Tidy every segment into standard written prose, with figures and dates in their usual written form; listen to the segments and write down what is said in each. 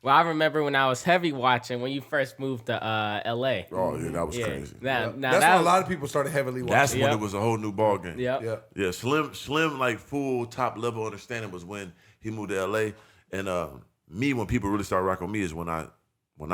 Well, I remember when I was heavy watching when you first moved to L.A. Oh, yeah, that was crazy. That's when a lot of people started heavily watching. That's when it was a whole new ball game. Yep. Yeah, Slim, like full top level understanding was when he moved to LA, and me when people really started rocking with me is when I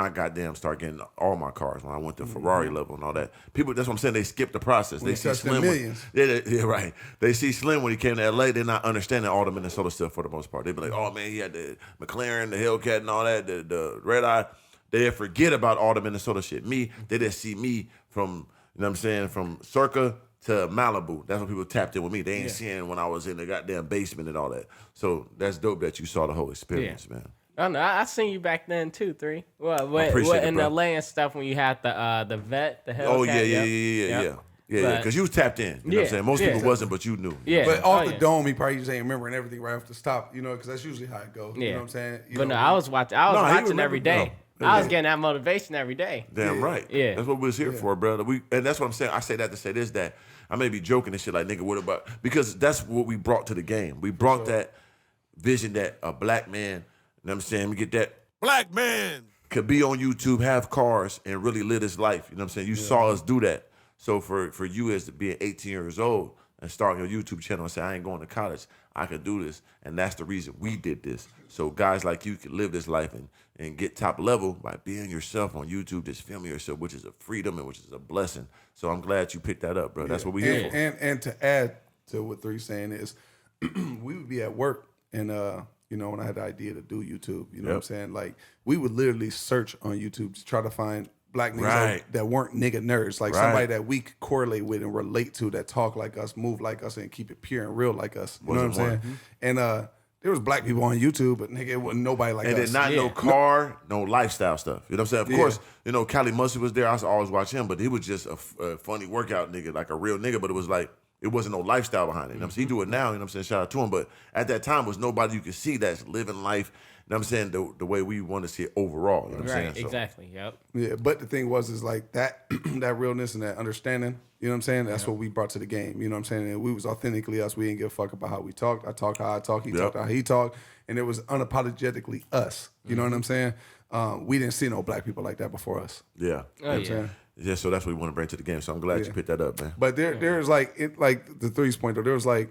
goddamn start getting all my cars when I went to Ferrari level and all that. People, that's what I'm saying. They skip the process. They see Slim. Yeah, right. They see Slim when he came to LA. They're not understanding all the Minnesota stuff for the most part. They be like, oh man, he had the McLaren, the Hellcat, and all that, the red eye. They forget about all the Minnesota shit. Me, they just see me from, you know what I'm saying, from Circa to Malibu. That's when people tapped in with me. They ain't seeing when I was in the goddamn basement and all that. So that's dope that you saw the whole experience, man. Oh no, I seen you back then too, 3. Well, in LA and stuff when you had the vet, the Hellcat. Oh yeah, because you was tapped in. You know what I'm saying? Most people wasn't, but you knew. Yeah. But off the dome, he probably just ain't remembering everything right off the top, you know, because that's usually how it goes. Yeah. You know what I'm saying? I was watching every day. I was getting that motivation every day. Damn right. Yeah. That's what we was here for, brother. And that's what I'm saying. I say that to say this, that I may be joking and shit like, nigga, what about? Because that's what we brought to the game. We brought that vision that a black man, you know what I'm saying? We get that black man could be on YouTube, have cars, and really live his life. You know what I'm saying? You saw us do that. So for you as being 18 years old and starting your YouTube channel and say, I ain't going to college, I could do this. And that's the reason we did this. So guys like you can live this life and get top level by being yourself on YouTube, just filming yourself, which is a freedom and which is a blessing. So I'm glad you picked that up, bro. That's what we here for. And to add to what 3's saying is, we would be at work and you know, when I had the idea to do YouTube, you know what I'm saying? Like, we would literally search on YouTube to try to find black niggas that weren't nigga nerds, like somebody that we could correlate with and relate to, that talk like us, move like us, and keep it pure and real like us. You know what I'm saying? And there was black people on YouTube, but nigga, it wasn't nobody like us. And then not no car, no lifestyle stuff. You know what I'm saying? Of course, you know, Cali Mustard was there. I used to always watch him, but he was just a funny workout nigga, like a real nigga, but it was like, it wasn't no lifestyle behind it. You know what I'm saying? He do it now, you know what I'm saying? Shout out to him. But at that time, was nobody you could see that's living life, you know what I'm saying, the way we want to see it overall. You know what I'm saying? So, exactly, yep. Yeah, but the thing is like that that realness and that understanding, you know what I'm saying? That's what we brought to the game, you know what I'm saying? And we was authentically us. We didn't give a fuck about how we talked. I talked how I talk. He talked how he talked. And it was unapologetically us. You know what I'm saying? We didn't see no black people like that before us. Yeah. You know what I'm saying? Yeah, so that's what we want to bring to the game. So I'm glad you picked that up, man. But there's like the 3's point though. There was like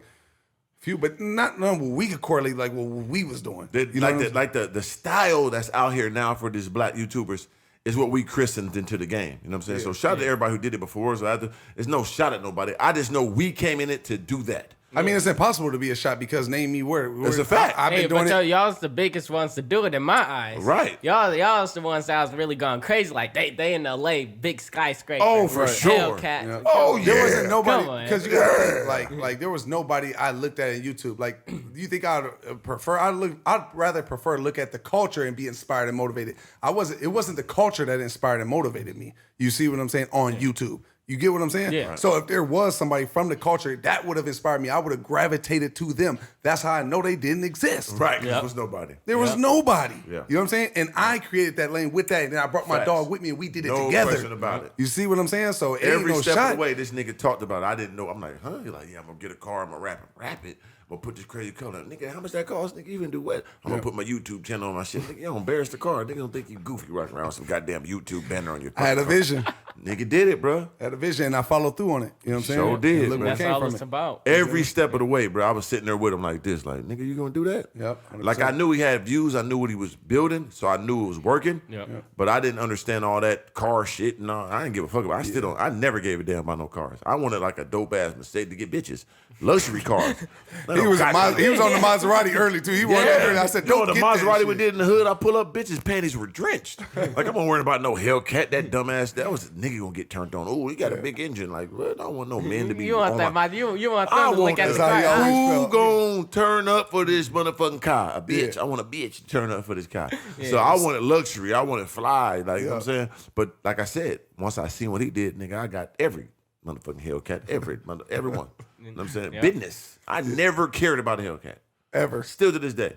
few, but not none what we could correlate like what we was doing. The style that's out here now for these black YouTubers is what we christened into the game. You know what I'm saying? So shout out to everybody who did it before. So there's no shot at nobody. I just know we came in it to do that. I mean, it's impossible to be a shot because name me where. It's a fact. I've been doing it. Y'all's the biggest ones to do it in my eyes. Right. Y'all's the ones that was really going crazy. Like they in LA, big skyscraper. Oh, for sure. Hellcat. Yeah. Oh, yeah. There wasn't nobody because you gotta think, like there was nobody I looked at in YouTube. Like, do you think I'd prefer? I'd rather prefer look at the culture and be inspired and motivated. It wasn't the culture that inspired and motivated me. You see what I'm saying on YouTube. You get what I'm saying? Yeah. So if there was somebody from the culture that would have inspired me, I would have gravitated to them. That's how I know they didn't exist. Right. There was nobody. There was nobody. Yeah. You know what I'm saying? And I created that lane with that, and then I brought my dog with me, and we did it together. No question about it. You see what I'm saying? So every ain't step no of shot. the way, this nigga talked about it. I didn't know. I'm like, huh? He's like, yeah, I'm gonna get a car. I'm gonna wrap it. I'm gonna put this crazy color. Nigga, how much that cost? Nigga, you even do what? I'm gonna put my YouTube channel on my shit. Nigga, you don't embarrass the car. Nigga don't think you goofy running around with some goddamn YouTube banner on your car. I had a vision. Nigga did it, bro. I had a vision, and I followed through on it. You know what I'm saying? Sure did, Look bro. where it That's came all from it's it. about. Every step of the way, bro. I was sitting there with him like this, like, nigga, you gonna do that? Yep. 100%. Like I knew he had views, I knew what he was building, so I knew it was working. Yep. But I didn't understand all that car shit. No, I didn't give a fuck about it. I still don't. I never gave a damn about no cars. I wanted like a dope ass Mercedes to get bitches, luxury cars. He was on the Maserati early too. He wanted that early. I said, you know don't what the get that Maserati shit. we did in the hood? I pull up, bitches' panties were drenched. Like I'm not worried about no Hellcat. That dumbass. That was nigga gonna get turned on. Oh, he got a big engine. Like, well, I don't want no men to be. You want that, you want I them to want look at the this. car. Who gonna turn up for this motherfucking car? A bitch. I want a bitch to turn up for this car. So I wanted luxury. I wanted fly. Like, you know what I'm saying? But like I said, once I seen what he did, nigga, I got every motherfucking Hellcat. Everyone. You know what I'm saying? Business. I never cared about a Hellcat. Ever. Still to this day.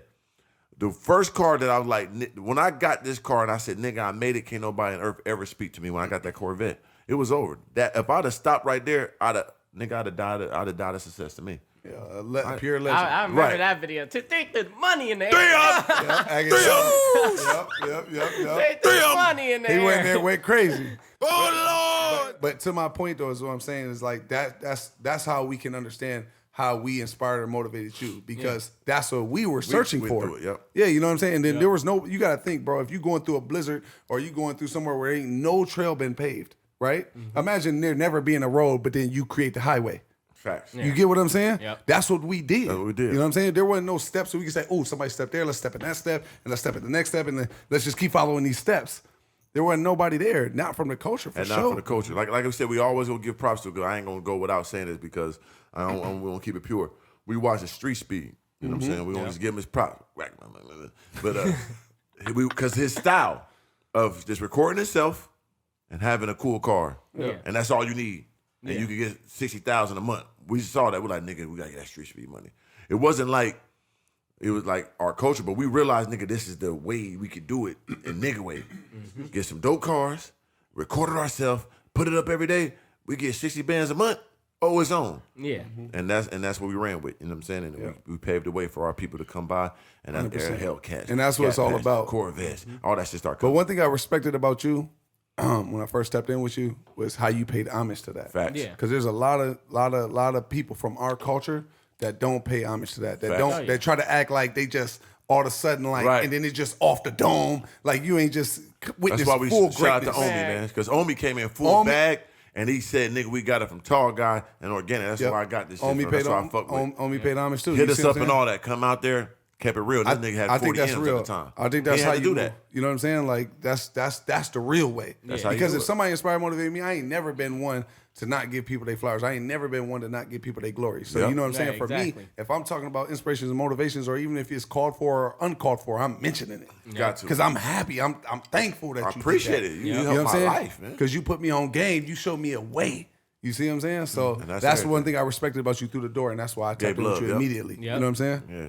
The first car that I was like, when I got this car and I said, nigga, I made it, can't nobody on earth ever speak to me when I got that Corvette. It was over. That if I'd have stopped right there, I'd have died of success to me. Pure legend. I remember Right. that video. To think there's money in there. Yep. There's money in there. He went there, went crazy. Oh Lord! But to my point though, is what I'm saying is like that's how we can understand how we inspired and motivated you, because that's what we were searching for. through it, yep. Yeah, you know what I'm saying? And then there was no, you got to think, bro, if you're going through a blizzard or you going through somewhere where ain't no trail been paved, right? Imagine there never being a road, but then you create the highway. Facts. You get what I'm saying? Yep. That's what we did. That's what we did. You know what I'm saying? There wasn't no steps so we could say, oh, somebody stepped there, let's step in that step, and let's step in the next step, and then let's just keep following these steps. There wasn't nobody there, not from the culture, for And sure. not for the culture. Like I said, we always gonna give props to it. I ain't gonna go without saying this because we gonna keep it pure. We watch the street speed. You know what I'm saying? We gonna just give him his props. But because his style of just recording himself and having a cool car, and that's all you need, and you can get $60,000 a month. We saw that. We're like, nigga, we gotta get that street speed money. It wasn't like. It was like our culture, but we realized, nigga, this is the way we could do it in nigga way. Get some dope cars, record it ourselves, put it up every day. We get 60 bands a month. Oh, it's on. Yeah. And that's what we ran with. You know what I'm saying? And we paved the way for our people to come by, and that's Air Hellcats. And that's what it's all about. Corvettes, all that shit start But coming. one thing I respected about you when I first stepped in with you was how you paid homage to that. Facts. Yeah. Because there's a lot of people from our culture that don't pay homage to that. That Facts. don't. Oh, yeah. They try to act like they just all of a sudden like, Right. and then it's just off the dome. Like you ain't just witness That's why we full shout out to greatness. Omi, man. Because Omi came in full bag, and he said, nigga, we got it from Tall Guy and Organic. That's why I got this shit. Omi From. paid That's why I fuck with. Omi paid homage too. Hit You us see what up I'm and saying? all that. Come out there, kept it real. This nigga had 40 I think that's M's real. at the time. I think that's He how had to you do that. You know what I'm saying? Like that's the real way. That's how you Because do if it. somebody inspired, motivated me, I ain't never been one to not give people their flowers. I ain't never been one to not give people their glory. So Yep. you know what I'm saying? Yeah, For exactly. me, if I'm talking about inspirations and motivations, or even if it's called for or uncalled for, I'm mentioning it. Got to. Because I'm happy. I'm thankful that I you appreciate did it. that. You know helped what I'm my saying? life, man. Because you put me on game. You showed me a way. You see what I'm saying? So And that's that's everything. one thing I respected about you through the door, and that's why I tapped Gave in with love, you yep. immediately. Yep. You know what I'm saying? Yeah.